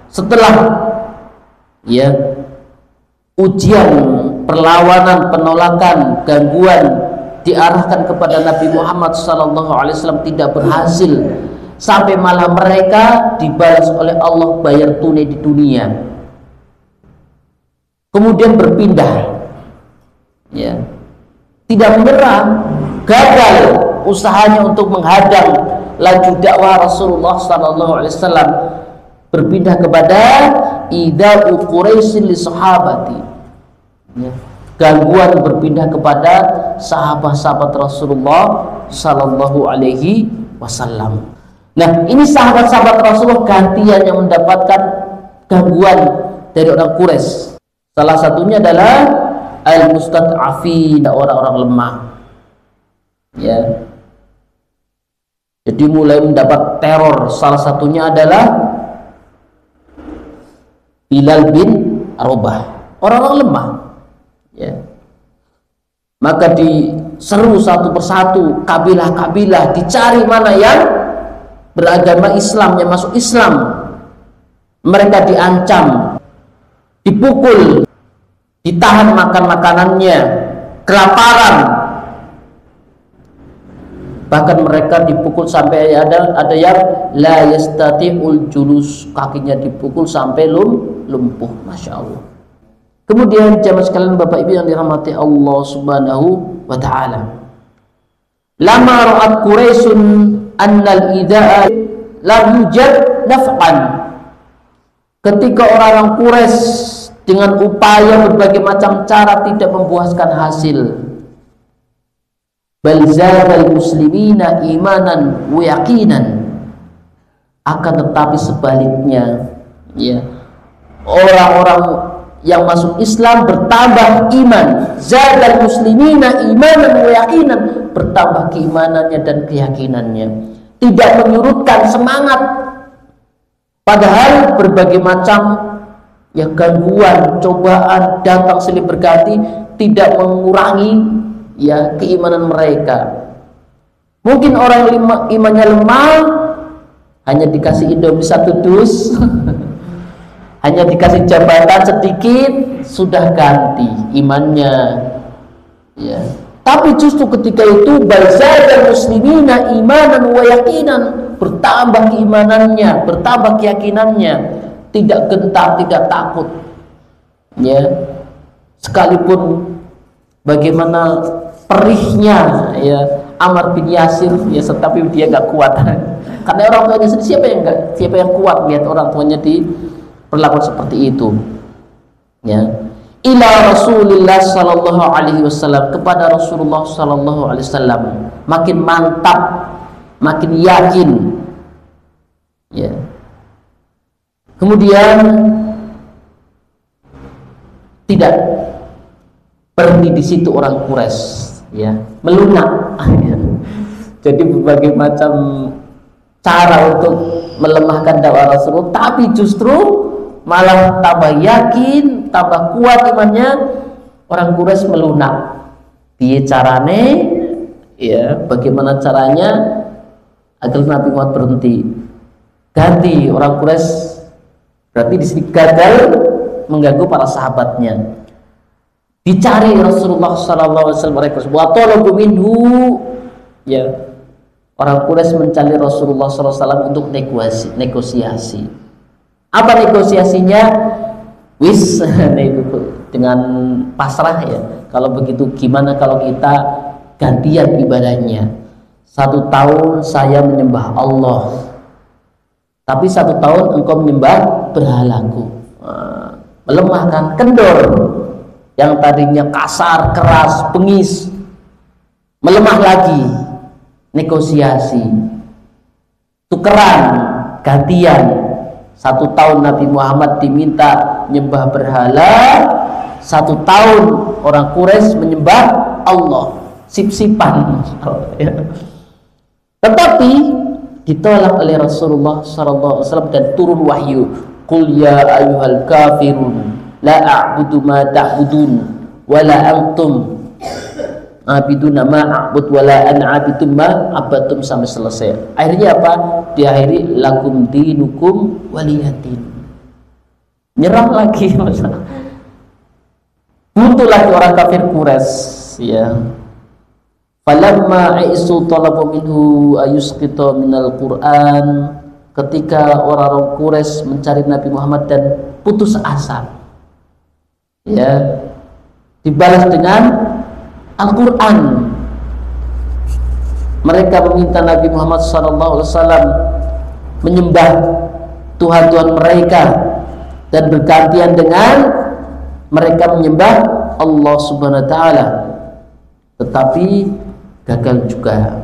setelah ya ujian, perlawanan, penolakan, gangguan diarahkan kepada Nabi Muhammad SAW tidak berhasil, sampai malah mereka dibalas oleh Allah bayar tunai di dunia. Kemudian berpindah, ya, tidak menyerah, gagal usahanya untuk menghadang laju dakwah Rasulullah SAW, berpindah kepada ida'u Quraisyin li sahabati, ya, gangguan berpindah kepada sahabat-sahabat Rasulullah Sallallahu Alaihi Wasallam. Nah, ini sahabat-sahabat Rasulullah gantian yang mendapatkan gangguan dari orang Quraisy. Salah satunya adalah al-mustad'afin, orang-orang lemah. Ya. Jadi mulai mendapat teror. Salah satunya adalah Bilal bin Rabah, orang-orang lemah. Ya. Maka diseru satu persatu kabilah-kabilah, dicari mana yang beragama Islam, yang masuk Islam. Mereka diancam, dipukul, ditahan makan makanannya, kelaparan. Bahkan mereka dipukul sampai ada yang la yastati'ul julus, kakinya dipukul sampai lumpuh. Masya Allah. Kemudian jamaah sekalian, Bapak Ibu yang dirahmati Allah Subhanahu wa taala, lama ra'at Quraisyun annal ida'a lam yujad naf'an. Ketika orang-orang Quraisy dengan upaya berbagai macam cara tidak membuahkan hasil, bal zadal muslimina imanan wa yaqinan, akan tetapi sebaliknya, ya, orang-orang yang masuk Islam bertambah iman, zadal muslimina imanan wa yaqinan, bertambah keimanannya dan keyakinannya, tidak menyurutkan semangat. Padahal berbagai macam ya gangguan, cobaan datang silih berganti, tidak mengurangi ya keimanan mereka. Mungkin orang yang imannya lemah hanya dikasih Indomie satu dus hanya dikasih jabatan sedikit sudah ganti imannya, ya. Tapi justru ketika itu bazal muslimina imanan wa yaqinan, bertambah keimanannya, bertambah keyakinannya, tidak gentar, tidak takut, ya. Sekalipun bagaimana perihnya ya Ammar bin Yasir, ya, tetapi dia nggak kuat karena orang tuanya sendiri. Siapa yang kuat lihat orang tuanya diperlakukan seperti itu, ya. Ila Rasulillah sallallahu alaihi wasallam, kepada Rasulullah sallallahu alaihi wasallam, makin mantap, makin yakin, ya. Kemudian tidak berhenti di situ orang Quraisy, ya, melunak. Jadi berbagai macam cara untuk melemahkan dakwah Rasulullah, tapi justru malah tambah yakin, tambah kuat imannya. Orang Quraisy melunak. Piye carane, ya, bagaimana caranya agar Nabi Muhammad berhenti? Ganti orang Quraisy, berarti di sini gagal mengganggu para sahabatnya. Dicari Rasulullah sallallahu alaihi wasallam, wa talabu minhu, ya. Orang Quraisy mencari Rasulullah sallallahu alaihi wasallam untuk negosiasi. Apa negosiasinya? Wis dengan pasrah, ya. Kalau begitu gimana kalau kita gantian ibadahnya? 1 tahun saya menyembah Allah, tapi 1 tahun engkau menyembah berhalaku. Melemahkan, kendor. Yang tadinya kasar, keras, bengis, melemah lagi. Negosiasi, tukeran, gantian. 1 tahun Nabi Muhammad diminta menyembah berhala, 1 tahun orang Quraisy menyembah Allah, sip-sipan. Tetapi ditolak oleh Rasulullah SAW dan turun wahyu, qul ya ayyuhal kafirun la a'budu ma ta'budun wa la antum abiduna ma a'bud wa la ana abidum ma abadtum, sampai selesai. Akhirnya apa? Diakhiri lakum dinukum waliyadin. nyerah lagi. Buntu lagi orang kafir Quraisy, ya. Falamma aisu talabu minhu ayusqita minal Qur'an, ketika orang-orang Quraisy mencari Nabi Muhammad dan putus asa, ya, dibalas dengan Al-Quran. Mereka meminta Nabi Muhammad SAW menyembah Tuhan-Tuhan mereka dan bergantian dengan mereka menyembah Allah Subhanahu wa Ta'ala, tetapi gagal juga.